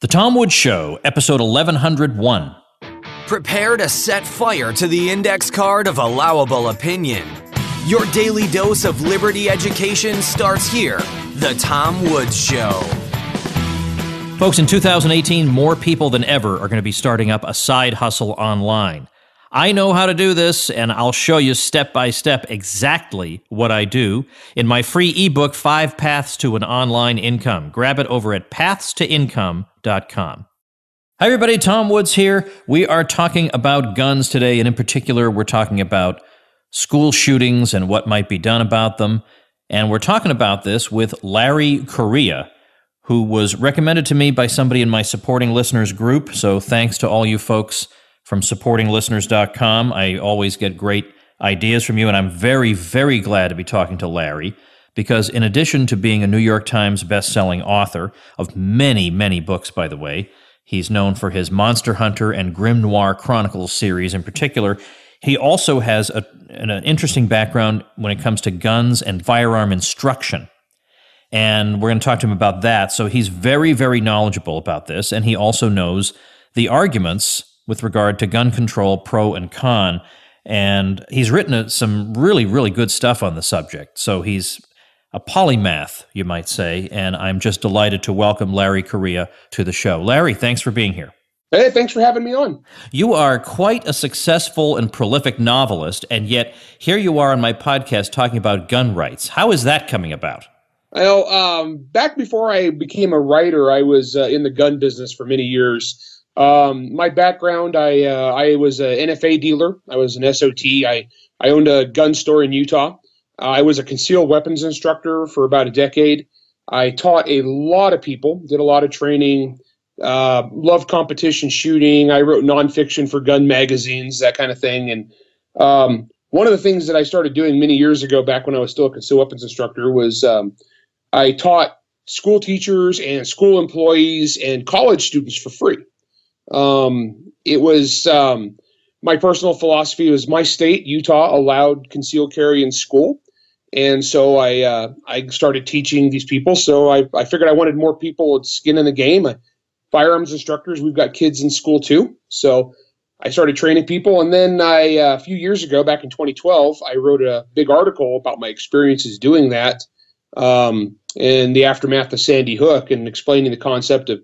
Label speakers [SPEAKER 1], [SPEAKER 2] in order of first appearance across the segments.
[SPEAKER 1] The Tom Woods Show, episode 1101.
[SPEAKER 2] Prepare to set fire to the index card of allowable opinion. Your daily dose of liberty education starts here. The Tom Woods Show.
[SPEAKER 1] Folks, in 2018, more people than ever are going to be starting up a side hustle online. I know how to do this, and I'll show you step by step exactly what I do in my free ebook, 5 Paths to an Online Income. Grab it over at pathstoincome.com. Hi, everybody. Tom Woods here. We are talking about guns today, and in particular, we're talking about school shootings and what might be done about them. And we're talking about this with Larry Correia, who was recommended to me by somebody in my supporting listeners group. So thanks to all you folks from supportinglisteners.com. I always get great ideas from you, and I'm very, very glad to be talking to Larry because in addition to being a New York Times best-selling author of many, many books, by the way, he's known for his Monster Hunter and Grim Noir Chronicles series in particular. He also has an interesting background when it comes to guns and firearm instruction. And we're going to talk to him about that. So he's very, very knowledgeable about this, and he also knows the arguments with regard to gun control, pro and con, and he's written some really, really good stuff on the subject. So he's a polymath, you might say, and I'm just delighted to welcome Larry Correia to the show. Larry, thanks for being here.
[SPEAKER 3] Hey, thanks for having me on.
[SPEAKER 1] You are quite a successful and prolific novelist, and yet here you are on my podcast talking about gun rights. How is that coming about?
[SPEAKER 3] Well, back before I became a writer, I was in the gun business for many years. My background, I was an NFA dealer. I was an SOT. I owned a gun store in Utah. I was a concealed weapons instructor for about a decade. I taught a lot of people, did a lot of training, loved competition shooting. I wrote nonfiction for gun magazines, that kind of thing. And one of the things that I started doing many years ago, back when I was still a concealed weapons instructor, was I taught school teachers and school employees and college students for free. It was my personal philosophy was my state, Utah, allowed concealed carry in school. And so I started teaching these people. So I figured I wanted more people with skin in the game. Firearms instructors, we've got kids in school too. So I started training people. And then a few years ago, back in 2012, I wrote a big article about my experiences doing that in the aftermath of Sandy Hook and explaining the concept of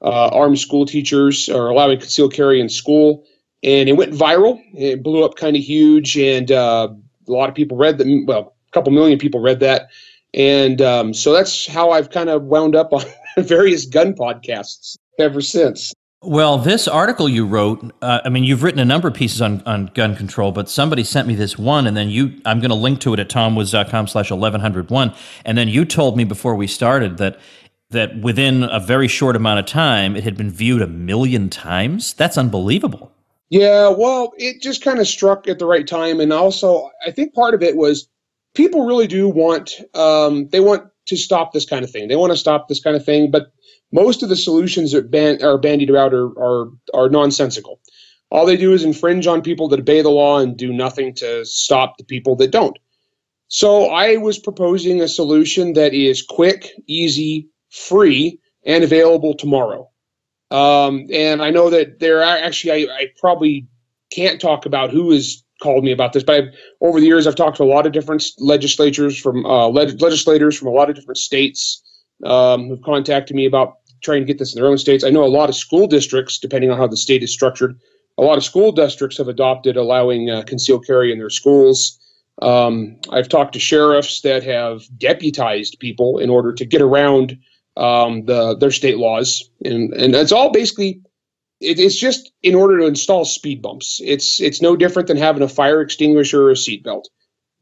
[SPEAKER 3] armed school teachers or allowing concealed carry in school. And it went viral. It blew up kind of huge. And a lot of people read that. Well, a couple million people read that. And so that's how I've kind of wound up on various gun podcasts ever since.
[SPEAKER 1] Well, this article you wrote, you've written a number of pieces on gun control, but somebody sent me this one, and then I'm going to link to it at tomwoods.com/1101. And then you told me before we started that within a very short amount of time, it had been viewed 1 million times. That's unbelievable.
[SPEAKER 3] Yeah, well, it just kind of struck at the right time. And also, I think part of it was people really do want, they want to stop this kind of thing. They want to stop this kind of thing. But most of the solutions that are bandied about are nonsensical. All they do is infringe on people that obey the law and do nothing to stop the people that don't. So I was proposing a solution that is quick, easy, free, and available tomorrow. And I know that there are actually, I probably can't talk about who has called me about this, but over the years, I've talked to a lot of different legislators from a lot of different states who've contacted me about trying to get this in their own states. I know a lot of school districts, depending on how the state is structured, a lot of school districts have adopted allowing concealed carry in their schools. I've talked to sheriffs that have deputized people in order to get around their state laws, and it's all basically it's just in order to install speed bumps. It's no different than having a fire extinguisher or a seatbelt.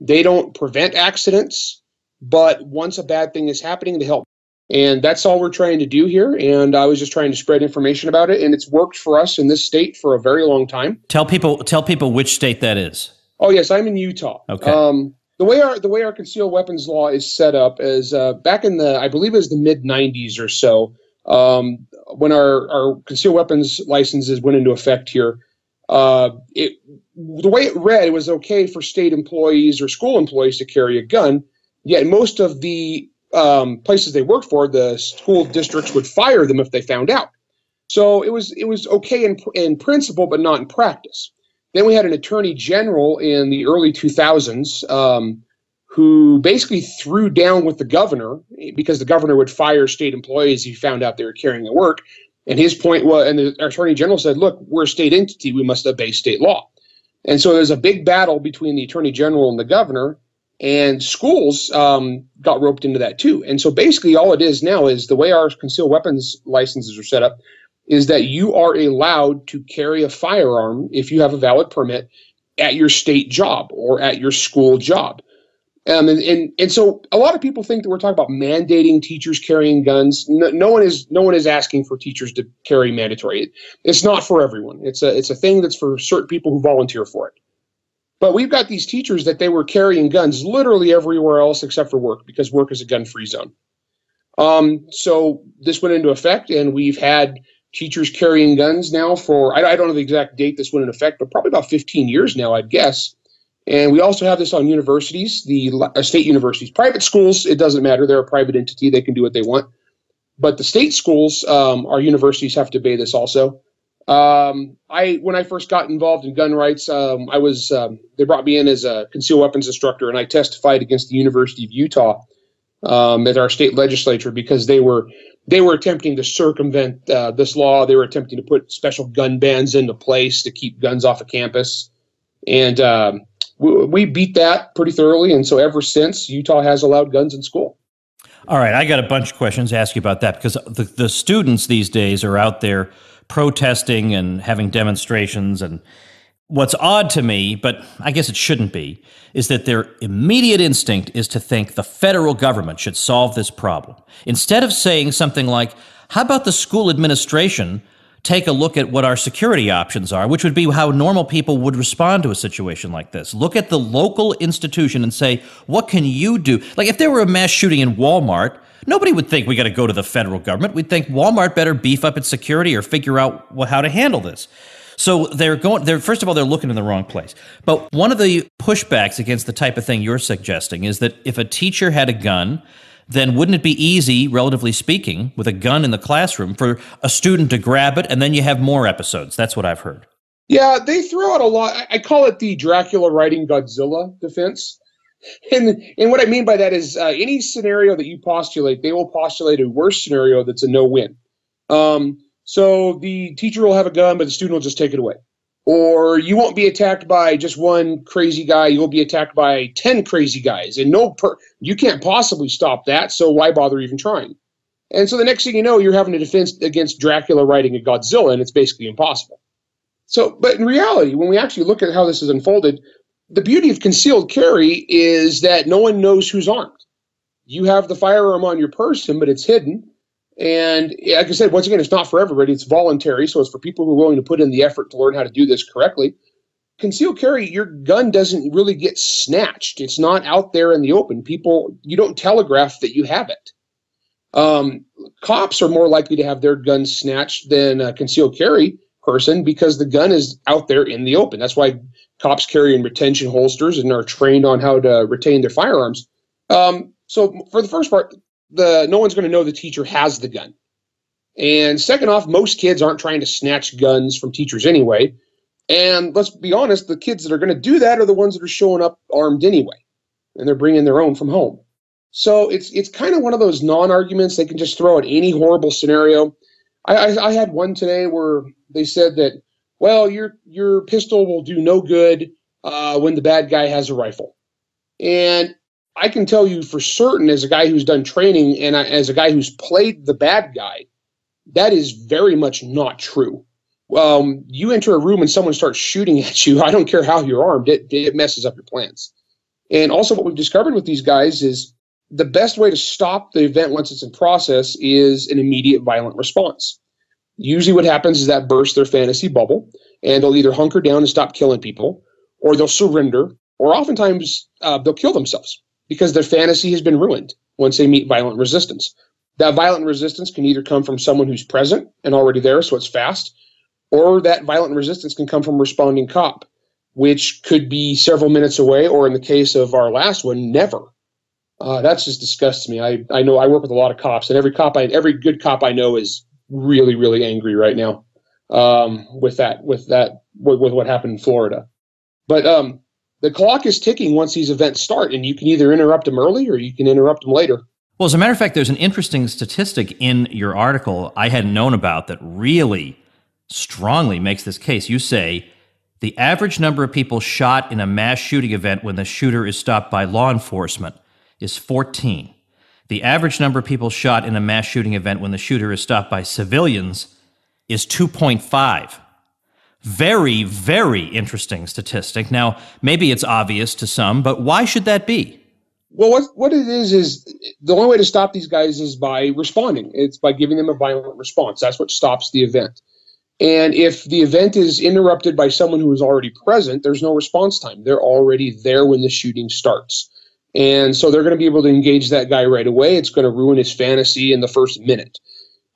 [SPEAKER 3] They don't prevent accidents, but once a bad thing is happening, they help. And that's all we're trying to do here. And I was just trying to spread information about it, and it's worked for us in this state for a very long time.
[SPEAKER 1] Tell people which state that is.
[SPEAKER 3] Oh yes, I'm in Utah.
[SPEAKER 1] Okay.
[SPEAKER 3] The way our concealed weapons law is set up is back in I believe it was the mid 90s or so, when our concealed weapons licenses went into effect here. The way it read, it was okay for state employees or school employees to carry a gun. Yet most of the places they worked for, the school districts would fire them if they found out. So it was okay in principle, but not in practice. Then we had an attorney general in the early 2000s who basically threw down with the governor because the governor would fire state employees if he found out they were carrying the work. And his point was, and the attorney general said, look, we're a state entity. We must obey state law. And so there's a big battle between the attorney general and the governor, and schools got roped into that too. And so basically all it is now is the way our concealed weapons licenses are set up is that you are allowed to carry a firearm if you have a valid permit at your state job or at your school job. And so a lot of people think that we're talking about mandating teachers carrying guns. No one is asking for teachers to carry mandatory. It's not for everyone. It's a thing that's for certain people who volunteer for it. But we've got these teachers that they were carrying guns literally everywhere else except for work, because work is a gun-free zone. So this went into effect, and we've had teachers carrying guns now for, I don't know the exact date this went into effect, but probably about 15 years now, I'd guess. And we also have this on universities, the state universities. Private schools, it doesn't matter. They're a private entity. They can do what they want. But the state schools, our universities have to obey this also. When I first got involved in gun rights, they brought me in as a concealed weapons instructor, and I testified against the University of Utah at our state legislature because they were attempting to circumvent this law. They were attempting to put special gun bans into place to keep guns off of campus. And we beat that pretty thoroughly. And so ever since, Utah has allowed guns in school.
[SPEAKER 1] All right, I got a bunch of questions to ask you about that, because the students these days are out there protesting and having demonstrations. And what's odd to me, but I guess it shouldn't be, is that their immediate instinct is to think the federal government should solve this problem. Instead of saying something like, how about the school administration take a look at what our security options are, which would be how normal people would respond to a situation like this. Look at the local institution and say, what can you do? Like if there were a mass shooting in Walmart, nobody would think we got to go to the federal government. We'd think Walmart better beef up its security or figure out how to handle this. So first of all, they're looking in the wrong place. But one of the pushbacks against the type of thing you're suggesting is that if a teacher had a gun, then wouldn't it be easy, relatively speaking, with a gun in the classroom for a student to grab it, and then you have more episodes? That's what I've heard.
[SPEAKER 3] Yeah, they throw out a lot. I call it the Dracula writing Godzilla defense. And what I mean by that is any scenario that you postulate, they will postulate a worse scenario that's a no-win. So the teacher will have a gun, but the student will just take it away. Or you won't be attacked by just one crazy guy. You'll be attacked by 10 crazy guys. And you can't possibly stop that, so why bother even trying? And so the next thing you know, you're having a defense against Dracula writing a Godzilla, and it's basically impossible. So, but in reality, when we actually look at how this is unfolded, the beauty of concealed carry is that no one knows who's armed. You have the firearm on your person, but it's hidden. And like I said, once again, it's not for everybody. It's voluntary, so it's for people who are willing to put in the effort to learn how to do this correctly. Concealed carry, your gun doesn't really get snatched. It's not out there in the open. You don't telegraph that you have it. Cops are more likely to have their guns snatched than a concealed carry person because the gun is out there in the open. That's why cops carry in retention holsters and are trained on how to retain their firearms. So for the first part, no one's going to know the teacher has the gun. And second off, most kids aren't trying to snatch guns from teachers anyway. And let's be honest, the kids that are going to do that are the ones that are showing up armed anyway. And they're bringing their own from home. So it's kind of one of those non-arguments they can just throw at any horrible scenario. I had one today where they said that, well, your pistol will do no good when the bad guy has a rifle. And I can tell you for certain, as a guy who's done training and as a guy who's played the bad guy, that is very much not true. You enter a room and someone starts shooting at you, I don't care how you're armed, it messes up your plans. And also what we've discovered with these guys is the best way to stop the event once it's in process is an immediate violent response. Usually what happens is that bursts their fantasy bubble, and they'll either hunker down and stop killing people, or they'll surrender, or oftentimes they'll kill themselves because their fantasy has been ruined once they meet violent resistance. That violent resistance can either come from someone who's present and already there, so it's fast, or that violent resistance can come from a responding cop, which could be several minutes away, or in the case of our last one, never. That just disgusts me. I know I work with a lot of cops, and every good cop I know is really, really angry right now with what happened in Florida. But the clock is ticking once these events start, and you can either interrupt them early or you can interrupt them later.
[SPEAKER 1] Well, as a matter of fact, there's an interesting statistic in your article I hadn't known about that really strongly makes this case. You say the average number of people shot in a mass shooting event when the shooter is stopped by law enforcement is 14. The average number of people shot in a mass shooting event when the shooter is stopped by civilians is 2.5. Very, very interesting statistic. Now, maybe it's obvious to some, but why should that be?
[SPEAKER 3] Well, what it is the only way to stop these guys is by responding. It's by giving them a violent response. That's what stops the event. And if the event is interrupted by someone who is already present, there's no response time. They're already there when the shooting starts. And so they're going to be able to engage that guy right away. It's going to ruin his fantasy in the first minute.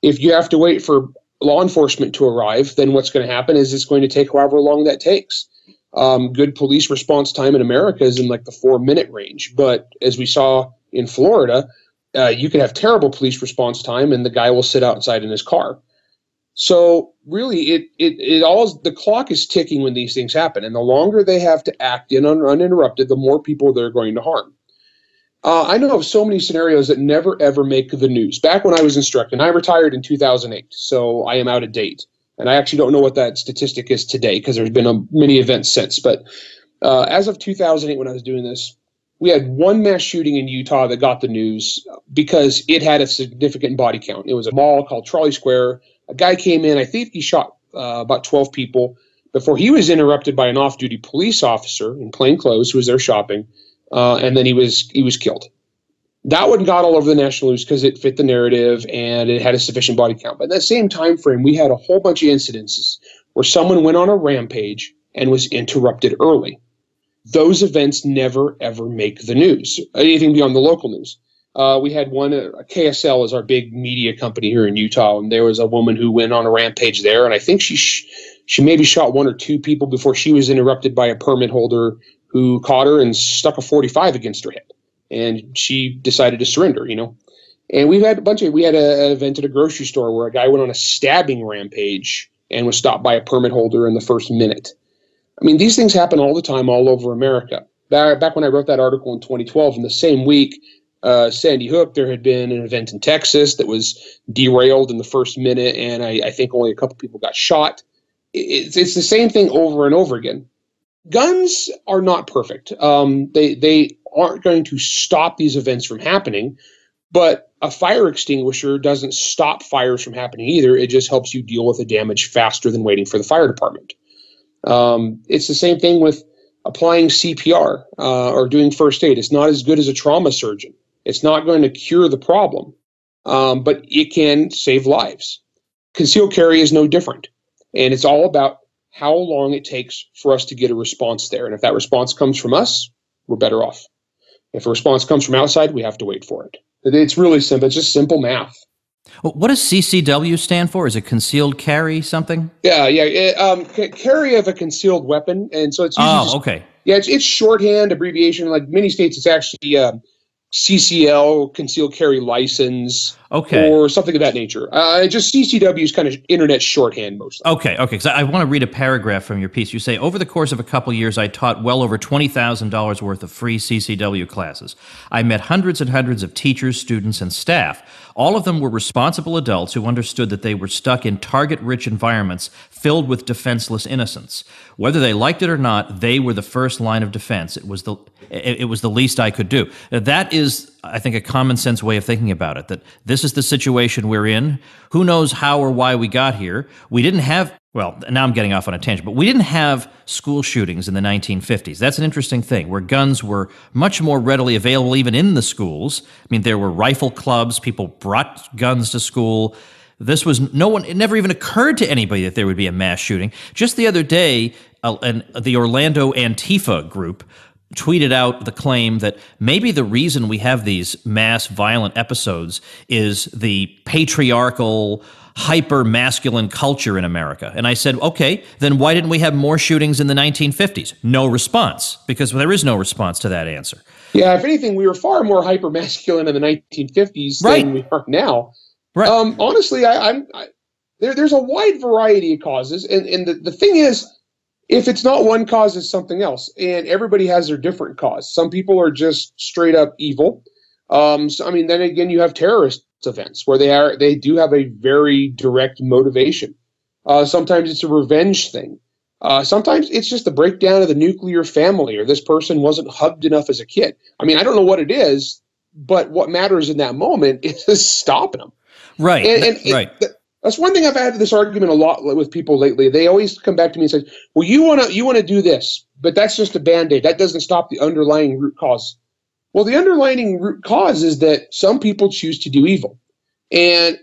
[SPEAKER 3] If you have to wait for law enforcement to arrive, then what's going to happen is it's going to take however long that takes. Good police response time in America is in like the 4-minute range. But as we saw in Florida, you can have terrible police response time and the guy will sit outside in his car. So really, the clock is ticking when these things happen. And the longer they have to act uninterrupted, the more people they're going to harm. I know of so many scenarios that never, ever make the news. Back when I was instructing, I retired in 2008, so I am out of date. And I actually don't know what that statistic is today because there's been many events since. But as of 2008, when I was doing this, we had one mass shooting in Utah that got the news because it had a significant body count. It was a mall called Trolley Square. A guy came in, I think he shot about 12 people before he was interrupted by an off-duty police officer in plain clothes who was there shopping. And then he was killed. That one got all over the national news because it fit the narrative and it had a sufficient body count. But in that same time frame, we had a whole bunch of incidences where someone went on a rampage and was interrupted early. Those events never, ever make the news, anything beyond the local news. We had one, KSL is our big media company here in Utah, and there was a woman who went on a rampage there, and I think she maybe shot 1 or 2 people before she was interrupted by a permit holder who caught her and stuck a .45 against her head. And she decided to surrender, And we had an event at a grocery store where a guy went on a stabbing rampage and was stopped by a permit holder in the first minute. I mean, these things happen all the time all over America. Back when I wrote that article in 2012, in the same week, Sandy Hook, there had been an event in Texas that was derailed in the first minute, and I think only a couple people got shot. It's the same thing over and over again. Guns are not perfect. They aren't going to stop these events from happening, but a fire extinguisher doesn't stop fires from happening either. It just helps you deal with the damage faster than waiting for the fire department. It's the same thing with applying CPR or doing first aid. It's not as good as a trauma surgeon. It's not going to cure the problem, but it can save lives. Concealed carry is no different, and it's all about how long it takes for us to get a response there. And if that response comes from us, we're better off. If a response comes from outside, we have to wait for it. It's really simple. It's just simple math.
[SPEAKER 1] Well, what does CCW stand for? Is it concealed carry something?
[SPEAKER 3] Yeah. Carry of a concealed weapon. And so it's usually
[SPEAKER 1] okay.
[SPEAKER 3] Yeah, it's shorthand, abbreviation. Like many states, it's actually CCL, concealed carry license, or something of that nature. Just CCW is kind of internet shorthand mostly.
[SPEAKER 1] Okay. So I want to read a paragraph from your piece. You say, over the course of a couple years, I taught well over $20,000 worth of free CCW classes. I met hundreds and hundreds of teachers, students, and staff. All of them were responsible adults who understood that they were stuck in target-rich environments filled with defenseless innocents. Whether they liked it or not, they were the first line of defense. It was the least I could do. Now, that is, I think, a common sense way of thinking about it, that this is the situation we're in. Who knows how or why we got here? We didn't have, well, now I'm getting off on a tangent, but we didn't have school shootings in the 1950s. That's an interesting thing, where guns were much more readily available even in the schools. I mean, there were rifle clubs, people brought guns to school. It never even occurred to anybody that there would be a mass shooting. Just the other day, the Orlando Antifa group tweeted out the claim that maybe the reason we have these mass violent episodes is the patriarchal, hyper-masculine culture in America. And I said, okay, then why didn't we have more shootings in the 1950s? No response, because there is no response to that answer.
[SPEAKER 3] Yeah, if anything, we were far more hyper-masculine in the 1950s than we are now.
[SPEAKER 1] Right.
[SPEAKER 3] Honestly, there's a wide variety of causes. And the thing is, if it's not one cause, it's something else. And everybody has their different cause. Some people are just straight up evil. So, I mean, then again, you have terrorist events where they do have a very direct motivation. Sometimes it's a revenge thing. Sometimes it's just the breakdown of the nuclear family, or this person wasn't hugged enough as a kid. I mean, I don't know what it is, but what matters in that moment is stopping them.
[SPEAKER 1] Right. Right.
[SPEAKER 3] That's one thing I've had this argument a lot with people lately. They always come back to me and say, well, you want to do this, but that's just a Band-Aid. That doesn't stop the underlying root cause. Well, the underlying root cause is that some people choose to do evil. And,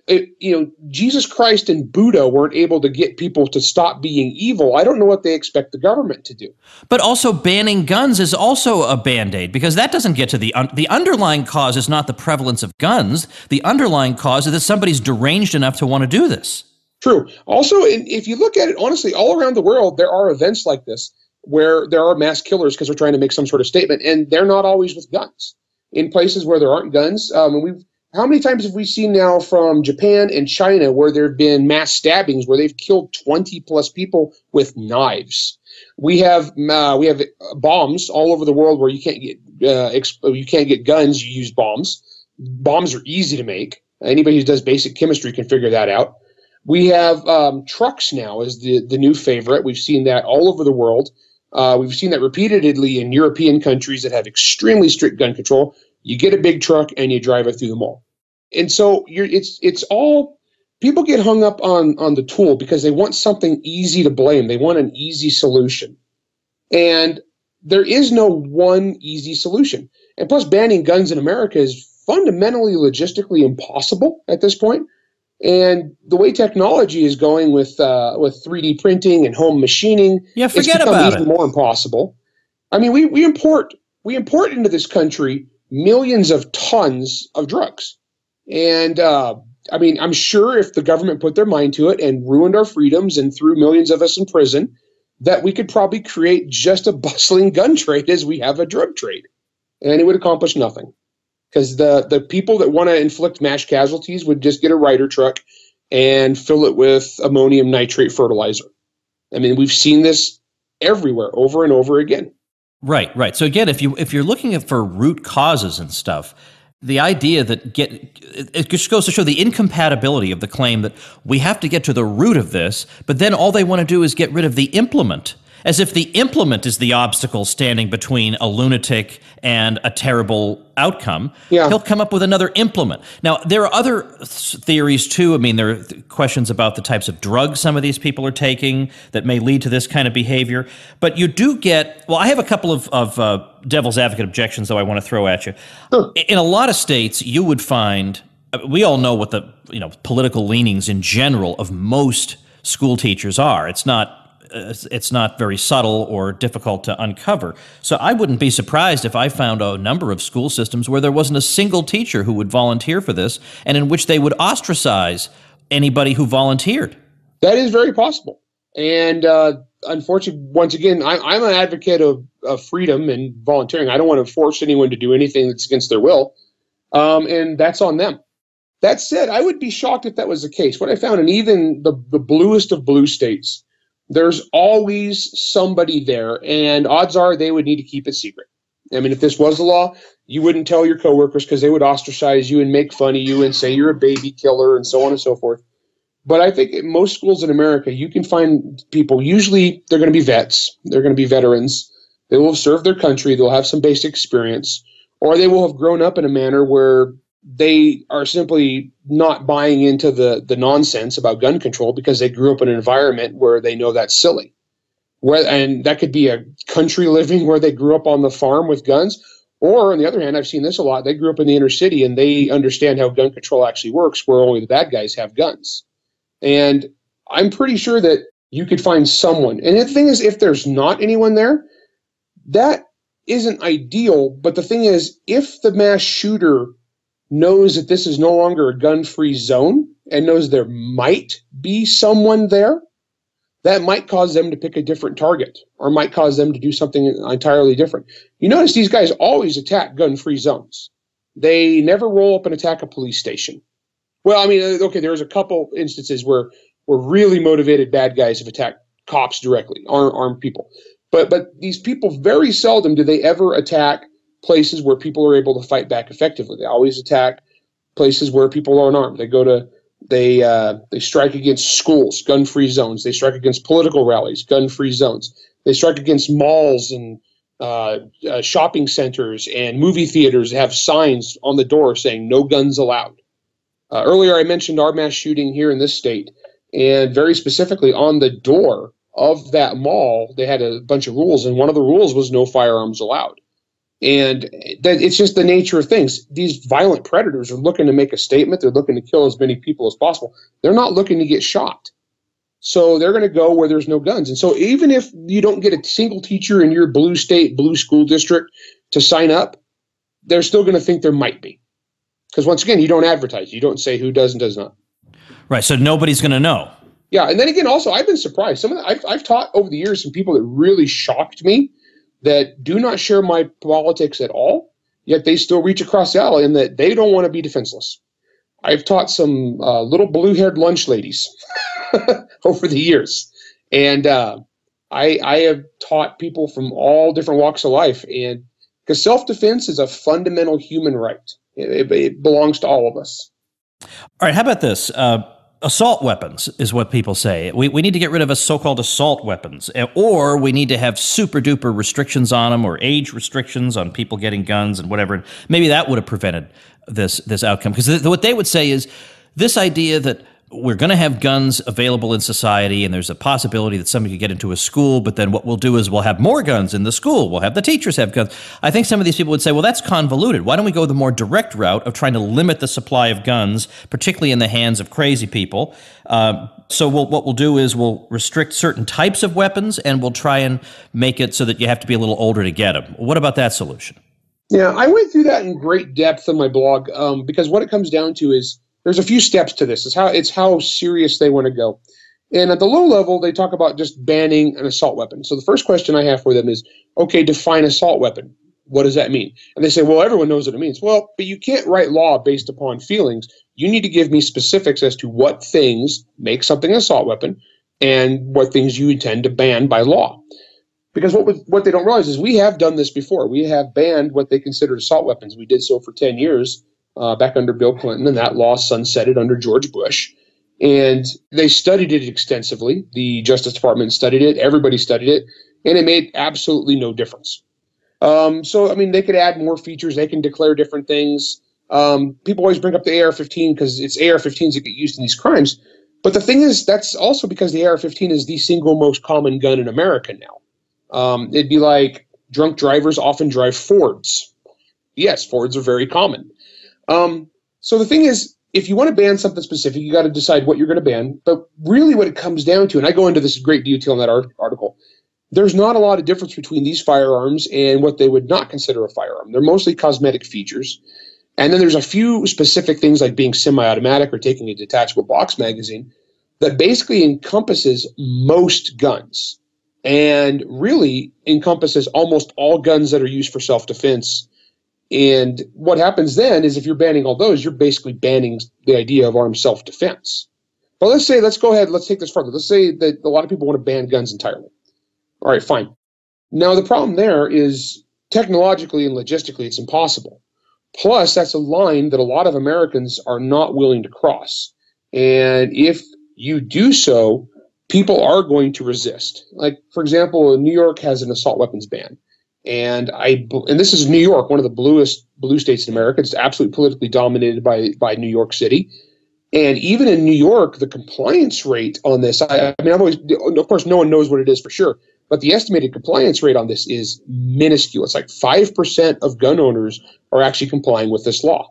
[SPEAKER 3] Jesus Christ and Buddha weren't able to get people to stop being evil. I don't know what they expect the government to do.
[SPEAKER 1] But also banning guns is also a Band-Aid, because that doesn't get to the underlying cause is not the prevalence of guns. The underlying cause is that somebody's deranged enough to want to do this.
[SPEAKER 3] True. Also, if you look at it, honestly, all around the world, there are events like this where there are mass killers because they're trying to make some sort of statement, and they're not always with guns. In places where there aren't guns, how many times have we seen now from Japan and China where there have been mass stabbings where they've killed 20 plus people with knives? We have bombs all over the world where you can't get guns. You use bombs. Bombs are easy to make. Anybody who does basic chemistry can figure that out. We have trucks now as the new favorite. We've seen that all over the world. We've seen that repeatedly in European countries that have extremely strict gun control. You get a big truck and you drive it through the mall. And so it's all, people get hung up on the tool because they want something easy to blame. They want an easy solution. And there is no one easy solution. And plus, banning guns in America is fundamentally logistically impossible at this point. And the way technology is going with 3D printing and home machining,
[SPEAKER 1] forget about it.
[SPEAKER 3] Even more impossible. I mean, we import into this country millions of tons of drugs. And I mean, I'm sure if the government put their mind to it and ruined our freedoms and threw millions of us in prison, that we could probably create just a bustling gun trade as we have a drug trade. And it would accomplish nothing. Because the people that want to inflict mass casualties would just get a Ryder truck and fill it with ammonium nitrate fertilizer. I mean, we've seen this everywhere over and over again.
[SPEAKER 1] Right. So again, if you're looking for root causes and stuff, the idea that it just goes to show the incompatibility of the claim that we have to get to the root of this, but then all they want to do is get rid of the implement, as if the implement is the obstacle standing between a lunatic and a terrible outcome. Yeah. He'll come up with another implement. Now, there are other theories, too. I mean, there are questions about the types of drugs some of these people are taking that may lead to this kind of behavior. But you do get, well, I have a couple of devil's advocate objections, though, I want to throw at you. Sure. In a lot of states, you would find, we all know what the political leanings in general of most school teachers are. It's not very subtle or difficult to uncover. So I wouldn't be surprised if I found a number of school systems where there wasn't a single teacher who would volunteer for this, and in which they would ostracize anybody who volunteered.
[SPEAKER 3] That is very possible. And unfortunately, once again, I'm an advocate of freedom and volunteering. I don't want to force anyone to do anything that's against their will, and that's on them. That said, I would be shocked if that was the case. What I found in even the bluest of blue states, there's always somebody there, and odds are they would need to keep it secret. I mean, if this was the law, you wouldn't tell your coworkers because they would ostracize you and make fun of you and say you're a baby killer and so on and so forth. But I think in most schools in America, you can find people, usually they're going to be vets, they're going to be veterans, they will have served their country, they'll have some basic experience, or they will have grown up in a manner where they are simply not buying into the nonsense about gun control because they grew up in an environment where they know that's silly. And that could be a country living where they grew up on the farm with guns. Or on the other hand, I've seen this a lot. They grew up in the inner city and they understand how gun control actually works, where only the bad guys have guns. And I'm pretty sure that you could find someone. And the thing is, if there's not anyone there, that isn't ideal. But the thing is, if the mass shooter knows that this is no longer a gun-free zone and knows there might be someone there, that might cause them to pick a different target or might cause them to do something entirely different. You notice these guys always attack gun-free zones. They never roll up and attack a police station. Well, I mean, okay, there's a couple instances where where really motivated bad guys have attacked cops directly, armed people. But these people, very seldom do they ever attack places where people are able to fight back effectively. They always attack places where people aren't armed. They strike against schools, gun-free zones. They strike against political rallies, gun-free zones. They strike against malls and shopping centers and movie theaters that have signs on the door saying no guns allowed. Earlier, I mentioned our mass shooting here in this state, and very specifically on the door of that mall, they had a bunch of rules, and one of the rules was no firearms allowed. And it's just the nature of things. These violent predators are looking to make a statement. They're looking to kill as many people as possible. They're not looking to get shot. So they're going to go where there's no guns. And so even if you don't get a single teacher in your blue state, blue school district to sign up, they're still going to think there might be. Because once again, you don't advertise. You don't say who does and does not.
[SPEAKER 1] Right. So nobody's going to know.
[SPEAKER 3] Yeah. And then again, also, I've been surprised. I've taught over the years some people that really shocked me that do not share my politics at all, yet they still reach across the aisle in that they don't want to be defenseless. I've taught some little blue-haired lunch ladies over the years. And I have taught people from all different walks of life. And because self-defense is a fundamental human right. It belongs to all of us.
[SPEAKER 1] All right, how about this? Assault weapons is what people say. We need to get rid of so-called assault weapons, or we need to have super-duper restrictions on them, or age restrictions on people getting guns and whatever. And maybe that would have prevented this outcome. Because what they would say is this idea that we're going to have guns available in society, and there's a possibility that somebody could get into a school, but then what we'll do is we'll have more guns in the school. We'll have the teachers have guns. I think some of these people would say, well, that's convoluted. Why don't we go the more direct route of trying to limit the supply of guns, particularly in the hands of crazy people? So what we'll do is we'll restrict certain types of weapons, and we'll try and make it so that you have to be a little older to get them. What about that solution?
[SPEAKER 3] Yeah, I went through that in great depth on my blog because what it comes down to is there's a few steps to this. It's how serious they want to go. And at the low level, they talk about just banning an assault weapon. So the first question I have for them is, okay, define assault weapon. What does that mean? And they say, well, everyone knows what it means. Well, but you can't write law based upon feelings. You need to give me specifics as to what things make something an assault weapon and what things you intend to ban by law. Because what they don't realize is we have done this before. We have banned what they considered assault weapons. We did so for 10 years. Back under Bill Clinton, and that law sunsetted under George Bush. And they studied it extensively. The Justice Department studied it. Everybody studied it. And it made absolutely no difference. So, I mean, they could add more features. They can declare different things. People always bring up the AR-15 because it's AR-15s that get used in these crimes. But the thing is, that's also because the AR-15 is the single most common gun in America now. It'd be like drunk drivers often drive Fords. Yes, Fords are very common. So the thing is, if you want to ban something specific, you got to decide what you're going to ban. But really what it comes down to, and I go into this in great detail in that article, there's not a lot of difference between these firearms and what they would not consider a firearm. They're mostly cosmetic features. And then there's a few specific things like being semi-automatic or taking a detachable box magazine that basically encompasses most guns and really encompasses almost all guns that are used for self-defense. And what happens then is if you're banning all those, you're basically banning the idea of armed self-defense. But let's go ahead, let's take this further. Let's say that a lot of people want to ban guns entirely. All right, fine. Now, the problem there is technologically and logistically, it's impossible. Plus, that's a line that a lot of Americans are not willing to cross. And if you do so, people are going to resist. Like, for example, New York has an assault weapons ban. And this is New York, one of the bluest blue states in America. It's absolutely politically dominated by New York City. And even in New York, the compliance rate on this, I mean, of course, no one knows what it is for sure, but the estimated compliance rate on this is minuscule. It's like 5% of gun owners are actually complying with this law.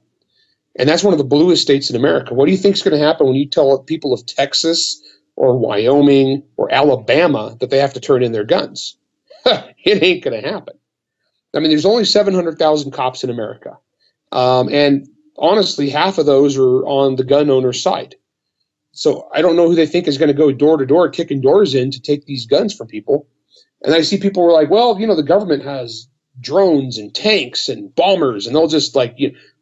[SPEAKER 3] And that's one of the bluest states in America. What do you think is going to happen when you tell people of Texas or Wyoming or Alabama that they have to turn in their guns? It ain't going to happen. I mean, there's only 700,000 cops in America. And honestly, half of those are on the gun owner's side. So I don't know who they think is going to go door to door, kicking doors in to take these guns from people. And I see people were like, well, the government has drones and tanks and bombers, and they'll just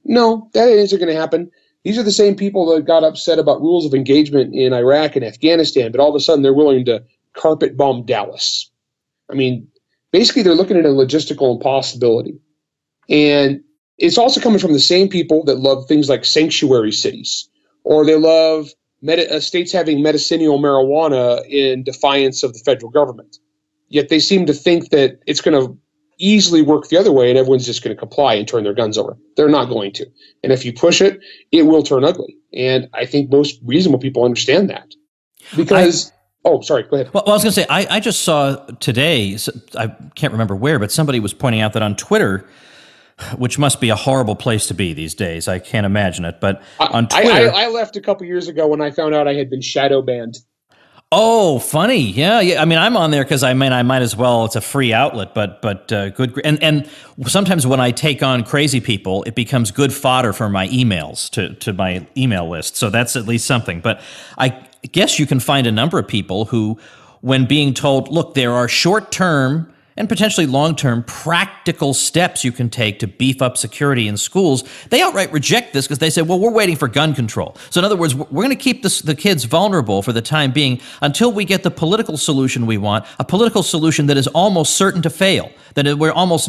[SPEAKER 3] no, that isn't going to happen. These are the same people that got upset about rules of engagement in Iraq and Afghanistan, but all of a sudden they're willing to carpet bomb Dallas. I mean, basically they're looking at a logistical impossibility. And it's also coming from the same people that love things like sanctuary cities, or they love states having medicinal marijuana in defiance of the federal government. Yet they seem to think that it's going to easily work the other way and everyone's just going to comply and turn their guns over. They're not going to. And if you push it, it will turn ugly. And I think most reasonable people understand that. Because, sorry, go ahead.
[SPEAKER 1] Well, I was going to say, I just saw today, I can't remember where, but somebody was pointing out that on Twitter, which must be a horrible place to be these days. I can't imagine it. But on Twitter,
[SPEAKER 3] I left a couple years ago when I found out I had been shadow banned.
[SPEAKER 1] Oh, funny. Yeah. I mean, I'm on there because I might as well. It's a free outlet, but good. And sometimes when I take on crazy people, it becomes good fodder for my emails to my email list. So that's at least something. But I guess you can find a number of people who, when being told, look, there are short-term and potentially long-term practical steps you can take to beef up security in schools, they outright reject this because they say, well, we're waiting for gun control. So in other words, we're going to keep the kids vulnerable for the time being until we get the political solution we want, a political solution that is almost certain to fail, that we're almost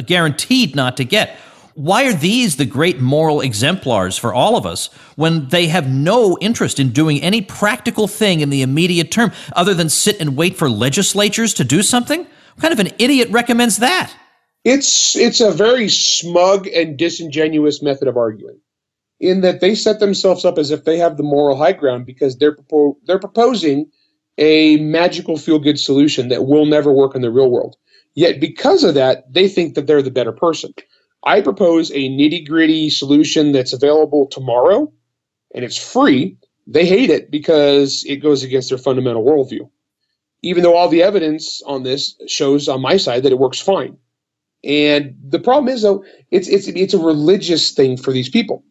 [SPEAKER 1] guaranteed not to get. Why are these the great moral exemplars for all of us when they have no interest in doing any practical thing in the immediate term other than sit and wait for legislatures to do something? What kind of an idiot recommends that?
[SPEAKER 3] It's a very smug and disingenuous method of arguing, in that they set themselves up as if they have the moral high ground because they're proposing a magical feel-good solution that will never work in the real world. Yet because of that, they think that they're the better person. I propose a nitty-gritty solution that's available tomorrow, and it's free. They hate it because it goes against their fundamental worldview, even though all the evidence on this shows on my side that it works fine. And the problem is, though, it's a religious thing for these people.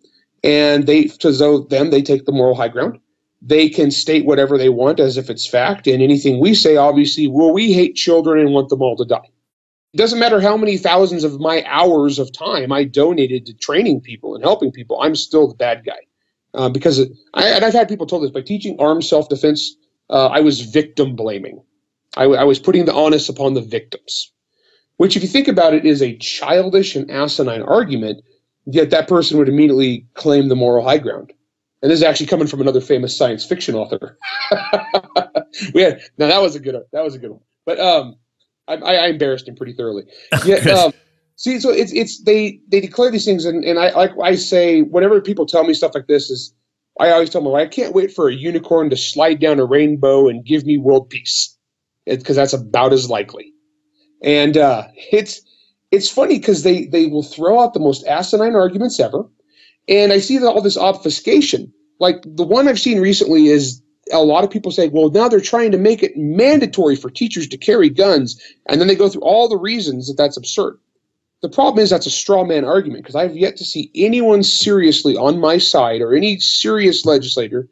[SPEAKER 3] And they take the moral high ground. They can state whatever they want as if it's fact, and anything we say, obviously, well, we hate children and want them all to die. It doesn't matter how many thousands of my hours of time I donated to training people and helping people, I'm still the bad guy. Because I've had people told this, by teaching armed self-defense, I was victim blaming. I was putting the onus upon the victims, which, if you think about it, is a childish and asinine argument, yet that person would immediately claim the moral high ground. And this is actually coming from another famous science fiction author. Now that was a good one. But I embarrassed him pretty thoroughly. Yeah, see, so they declare these things, and I say, whenever people tell me stuff like this, is I always tell them, I can't wait for a unicorn to slide down a rainbow and give me world peace, because that's about as likely. And it's funny because they will throw out the most asinine arguments ever, and I see all this obfuscation. Like the one I've seen recently is a lot of people say, well, now they're trying to make it mandatory for teachers to carry guns, and then they go through all the reasons that that's absurd. The problem is that's a straw man argument, because I've yet to see anyone seriously on my side or any serious legislator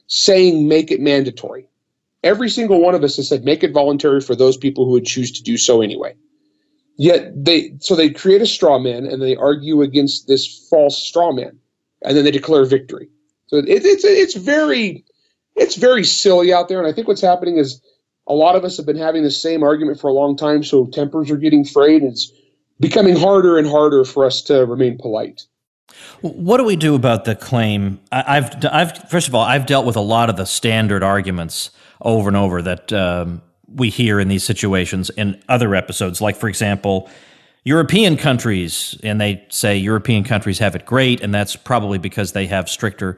[SPEAKER 3] saying make it mandatory. Every single one of us has said make it voluntary for those people who would choose to do so anyway. Yet they create a straw man and they argue against this false straw man, and then they declare victory. So it's very silly out there, and I think what's happening is a lot of us have been having the same argument for a long time, so tempers are getting frayed, and it's becoming harder and harder for us to remain polite.
[SPEAKER 1] What do we do about the claim? First of all, I've dealt with a lot of the standard arguments over and over that we hear in these situations in other episodes. Like, for example, European countries, and they say European countries have it great, and that's probably because they have stricter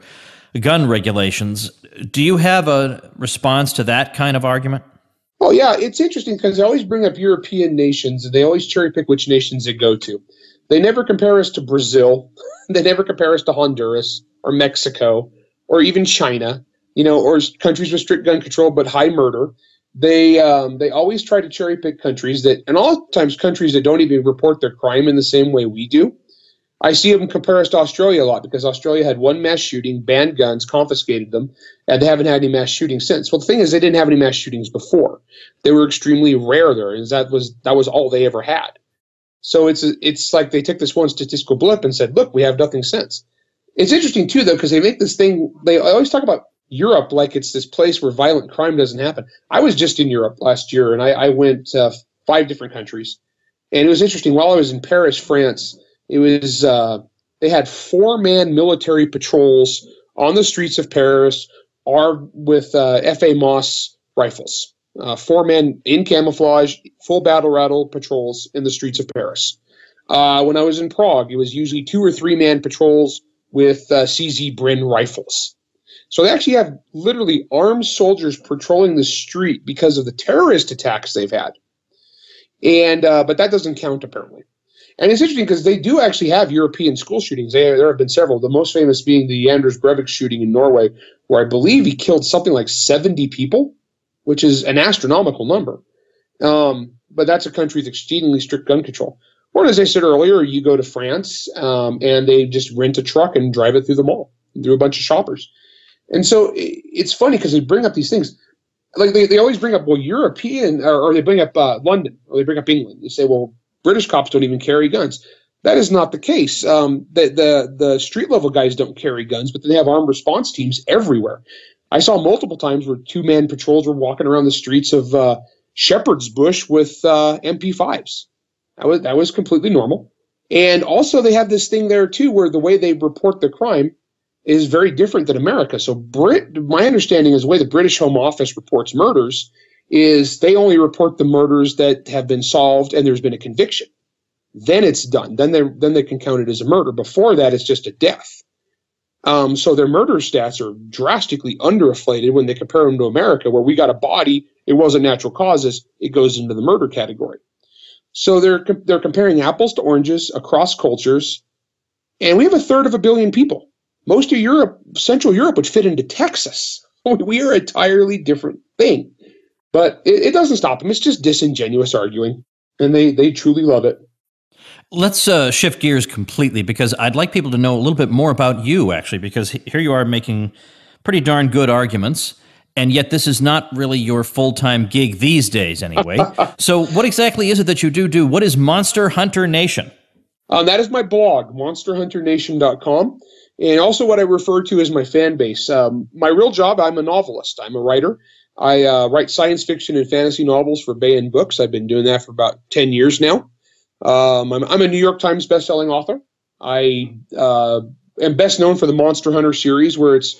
[SPEAKER 1] gun regulations. Do you have a response to that kind of argument?
[SPEAKER 3] Oh, yeah, it's interesting because they always bring up European nations, and they always cherry pick which nations they go to. They never compare us to Brazil. They never compare us to Honduras or Mexico or even China, or countries with strict gun control but high murder. They always try to cherry pick countries and a lot of times countries that don't even report their crime in the same way we do. I see them compare us to Australia a lot because Australia had one mass shooting, banned guns, confiscated them, and they haven't had any mass shootings since. Well, the thing is, they didn't have any mass shootings before. They were extremely rare there, and that was all they ever had. So it's like they took this one statistical blip and said, look, we have nothing since. It's interesting too, though, because they make this thing. They always talk about Europe like it's this place where violent crime doesn't happen. I was just in Europe last year, and I went 5 different countries, and it was interesting. While I was in Paris, France, it was they had 4-man military patrols on the streets of Paris, armed with FA Moss rifles. 4 men in camouflage, full battle rattle patrols in the streets of Paris. When I was in Prague, it was usually 2 or 3-man patrols with CZ Brin rifles. So they actually have literally armed soldiers patrolling the street because of the terrorist attacks they've had. And but that doesn't count, apparently. And it's interesting because they do actually have European school shootings. There have been several, the most famous being the Anders Breivik shooting in Norway, where I believe he killed something like 70 people, which is an astronomical number. But that's a country with exceedingly strict gun control. Or as I said earlier, you go to France and they just rent a truck and drive it through the mall, through a bunch of shoppers. And so it's funny because they bring up these things. Like they always bring up, well, European, or they bring up London, or they bring up England. They say, well, British cops don't even carry guns. That is not the case. The street level guys don't carry guns, but they have armed response teams everywhere. I saw multiple times where 2-man patrols were walking around the streets of Shepherd's Bush with MP5s. That was completely normal. And also they have this thing there too, where the way they report the crime is very different than America. So my understanding is the way the British Home Office reports murders is they only report the murders that have been solved and there's been a conviction. Then it's done. Then they can count it as a murder. Before that, it's just a death. So their murder stats are drastically underinflated when they compare them to America, where we got a body, it wasn't natural causes, it goes into the murder category. So they're comparing apples to oranges across cultures, and we have 1/3 of a billion people. Most of Europe, Central Europe, would fit into Texas. We are an entirely different thing. But it doesn't stop them. It's just disingenuous arguing, and they truly love it.
[SPEAKER 1] Let's shift gears completely, because I'd like people to know a little bit more about you, actually, because here you are making pretty darn good arguments, and yet this is not really your full-time gig these days anyway. So what exactly is it that you do? What is Monster Hunter Nation?
[SPEAKER 3] That is my blog, monsterhunternation.com, and also what I refer to as my fan base. My real job, I'm a novelist. I'm a writer. I write science fiction and fantasy novels for Baen Books. I've been doing that for about 10 years now. I'm a New York Times bestselling author. I am best known for the Monster Hunter series, where it's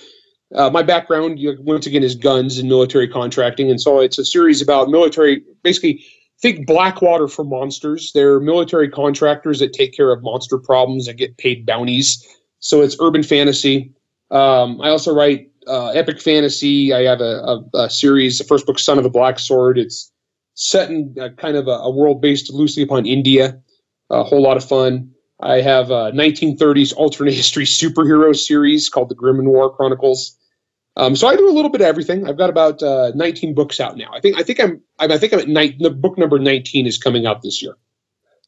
[SPEAKER 3] my background, once again, is guns and military contracting. And so it's a series about military, basically, think Blackwater for monsters. They're military contractors that take care of monster problems and get paid bounties. So it's urban fantasy. I also write epic fantasy. I have a series, the first book, Son of the Black Sword. It's set in kind of a world based loosely upon India. A whole lot of fun. I have a 1930s alternate history superhero series called the Grim and War Chronicles. So I do a little bit of everything. I've got about 19 books out now. I think I'm at book number 19 is coming out this year.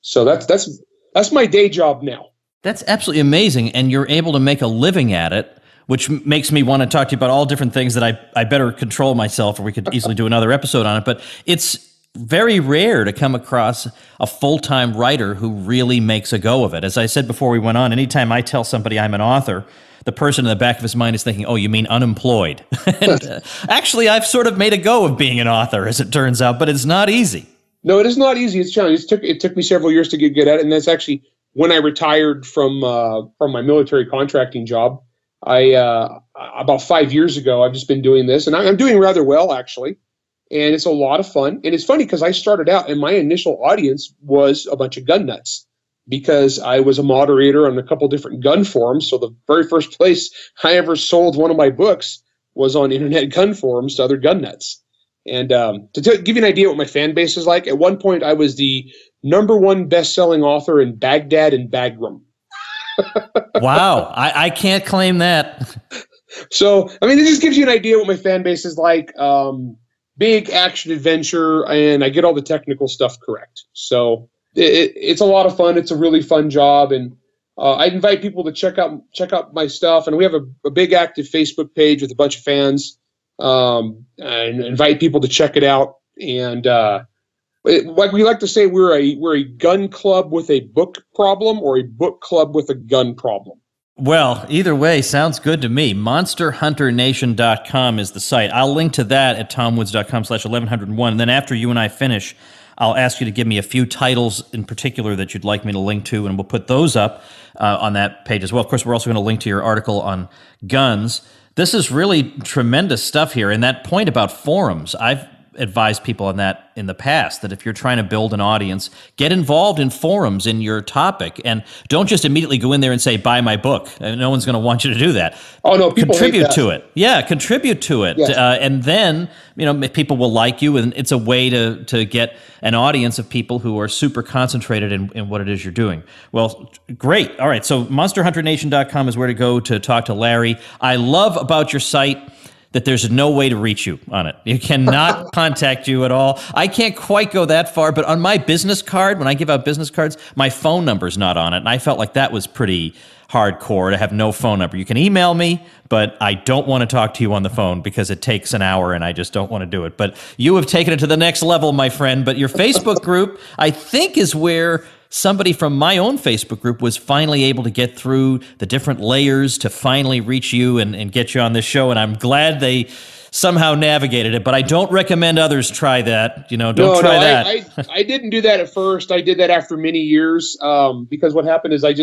[SPEAKER 3] So that's my day job now.
[SPEAKER 1] That's absolutely amazing, and you're able to make a living at it, which makes me want to talk to you about all different things that I better control myself, or we could easily do another episode on it. But it's very rare to come across a full-time writer who really makes a go of it. As I said before we went on, anytime I tell somebody I'm an author, the person in the back of his mind is thinking, oh, you mean unemployed? And, actually, I've sort of made a go of being an author, as it turns out, but it's not easy.
[SPEAKER 3] No, it is not easy. It's challenging. It took me several years to get good at it, and that's actually when I retired from my military contracting job. About 5 years ago, I've just been doing this, and I'm doing rather well, actually. And it's a lot of fun. And it's funny because I started out and my initial audience was a bunch of gun nuts, because I was a moderator on a couple different gun forums. So the very first place I ever sold one of my books was on internet gun forums to other gun nuts. And to give you an idea what my fan base is like, at one point I was the #1 best-selling author in Baghdad and Bagram.
[SPEAKER 1] Wow. I can't claim that.
[SPEAKER 3] So, I mean, it just gives you an idea what my fan base is like. Big action adventure, and I get all the technical stuff correct. So it's a lot of fun. It's a really fun job, and I invite people to check out my stuff. And we have a big active Facebook page with a bunch of fans, and invite people to check it out. And like we like to say, we're a gun club with a book problem, or a book club with a gun problem.
[SPEAKER 1] Well, either way, sounds good to me. MonsterHunterNation.com is the site. I'll link to that at tomwoods.com/1101. And then after you and I finish, I'll ask you to give me a few titles in particular that you'd like me to link to, and we'll put those up on that page as well. Of course, we're also going to link to your article on guns. This is really tremendous stuff here. And that point about forums, I've advised people on that in the past, that if you're trying to build an audience, get involved in forums in your topic, and don't just immediately go in there and say, buy my book. No one's going to want you to do that.
[SPEAKER 3] Oh, no, people
[SPEAKER 1] contribute
[SPEAKER 3] hate that.
[SPEAKER 1] to it. Yeah, contribute to it.
[SPEAKER 3] Yes.
[SPEAKER 1] And then, people will like you, and it's a way to get an audience of people who are super concentrated in what it is you're doing. Well, great. All right, so MonsterHunterNation.com is where to go to talk to Larry. I love about your site that there's no way to reach you on it. You cannot contact you at all. I can't quite go that far, but on my business card, when I give out business cards, my phone number's not on it, and I felt like that was pretty hardcore to have no phone number. You can email me, but I don't want to talk to you on the phone because it takes an hour, and I just don't want to do it. But you have taken it to the next level, my friend. But your Facebook group, I think, is where somebody from my own Facebook group was finally able to get through the different layers to finally reach you and get you on this show. And I'm glad they somehow navigated it, but I don't recommend others try that. Don't try that.
[SPEAKER 3] I didn't do that at first. I did that after many years because what happened is I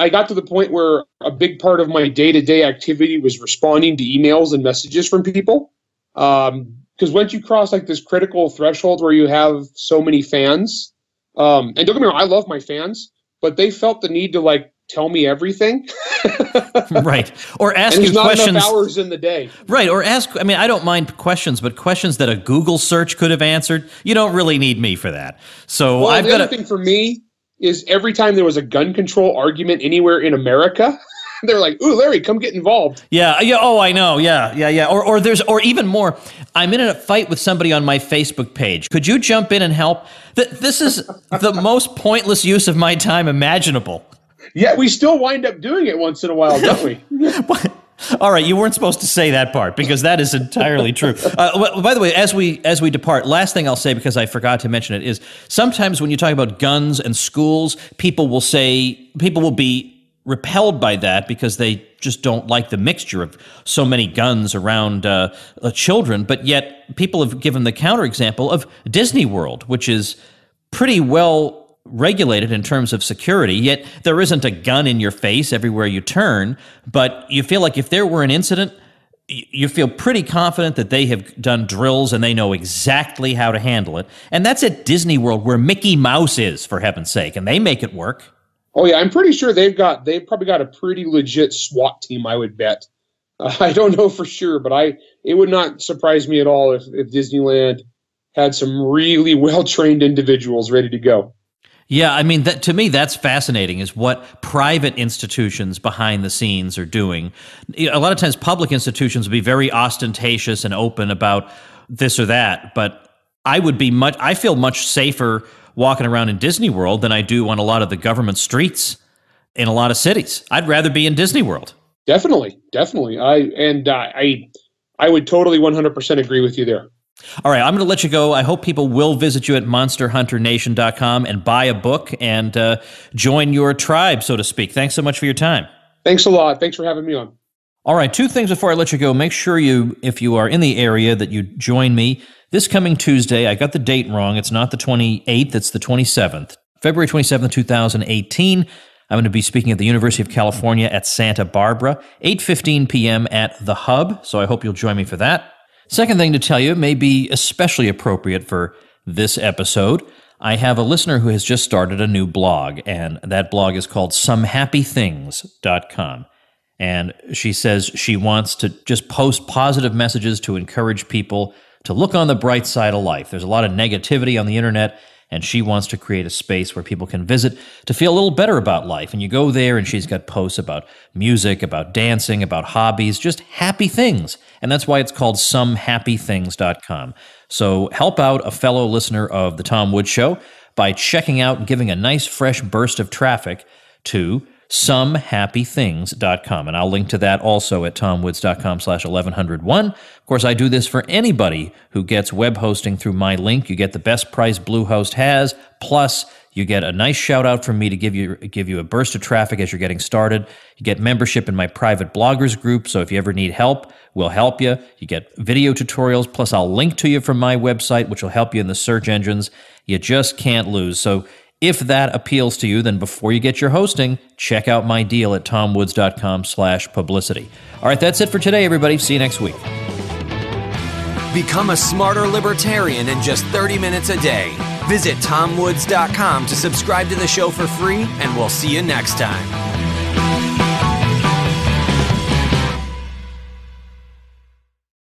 [SPEAKER 3] got to the point where a big part of my day-to-day activity was responding to emails and messages from people. Because once you cross like this critical threshold where you have so many fans, and don't get me wrong, I love my fans, but they felt the need to tell me everything.
[SPEAKER 1] Right. Or ask
[SPEAKER 3] and
[SPEAKER 1] you
[SPEAKER 3] not
[SPEAKER 1] questions.
[SPEAKER 3] Enough hours in the day.
[SPEAKER 1] Right. Or ask, I don't mind questions, but questions that a Google search could have answered. You don't really need me for that. So
[SPEAKER 3] the other thing for me is every time there was a gun control argument anywhere in America, they're like, "Ooh, Larry, come get involved."
[SPEAKER 1] Yeah. Oh, I know. Yeah. Or even more, I'm in a fight with somebody on my Facebook page. Could you jump in and help? This is the most pointless use of my time imaginable.
[SPEAKER 3] Yeah, we still wind up doing it once in a while, don't we?
[SPEAKER 1] All right, you weren't supposed to say that part because that is entirely true. By the way, as we depart, last thing I'll say, because I forgot to mention it, is sometimes when you talk about guns and schools, people will be repelled by that because they just don't like the mixture of so many guns around children. But yet people have given the counterexample of Disney World, which is pretty well regulated in terms of security, yet there isn't a gun in your face everywhere you turn. But you feel like if there were an incident, you feel pretty confident that they have done drills and they know exactly how to handle it. And that's at Disney World, where Mickey Mouse is, for heaven's sake, and they make it work.
[SPEAKER 3] Oh yeah, I'm pretty sure they've probably got a pretty legit SWAT team, I would bet. I don't know for sure, but it would not surprise me at all if Disneyland had some really well-trained individuals ready to go.
[SPEAKER 1] Yeah, to me, that's fascinating, is what private institutions behind the scenes are doing. A lot of times public institutions will be very ostentatious and open about this or that, but I feel much safer walking around in Disney World than I do on a lot of the government streets in a lot of cities. I'd rather be in Disney World. Definitely.
[SPEAKER 3] I would totally 100% agree with you there.
[SPEAKER 1] All right, I'm going to let you go. I hope people will visit you at MonsterHunterNation.com and buy a book and join your tribe, so to speak. Thanks so much for your time.
[SPEAKER 3] Thanks a lot. Thanks for having me on.
[SPEAKER 1] All right, two things before I let you go. Make sure if you are in the area, that you join me this coming Tuesday. I got the date wrong. It's not the 28th, it's the 27th. February 27th, 2018. I'm going to be speaking at the University of California at Santa Barbara, 8:15 p.m. at The Hub, so I hope you'll join me for that. Second thing to tell you, may be especially appropriate for this episode. I have a listener who has just started a new blog, and that blog is called somehappythings.com. And she says she wants to just post positive messages to encourage people to look on the bright side of life. There's a lot of negativity on the internet, and she wants to create a space where people can visit to feel a little better about life. And you go there, and she's got posts about music, about dancing, about hobbies, just happy things. And that's why it's called somehappythings.com. So help out a fellow listener of The Tom Woods Show by checking out and giving a nice fresh burst of traffic to somehappythings.com. And I'll link to that also at tomwoods.com/1101. Of course, I do this for anybody who gets web hosting through my link. You get the best price Bluehost has, plus You get a nice shout out from me to give you a burst of traffic as you're getting started. You get membership in my private bloggers group, so if you ever need help, we'll help you. You get video tutorials, plus I'll link to you from my website, which will help you in the search engines. You just can't lose. So if that appeals to you, then before you get your hosting, check out my deal at tomwoods.com/publicity. All right, that's it for today, everybody. See you next week.
[SPEAKER 2] Become a smarter libertarian in just 30 minutes a day. Visit tomwoods.com to subscribe to the show for free, and we'll see you next time.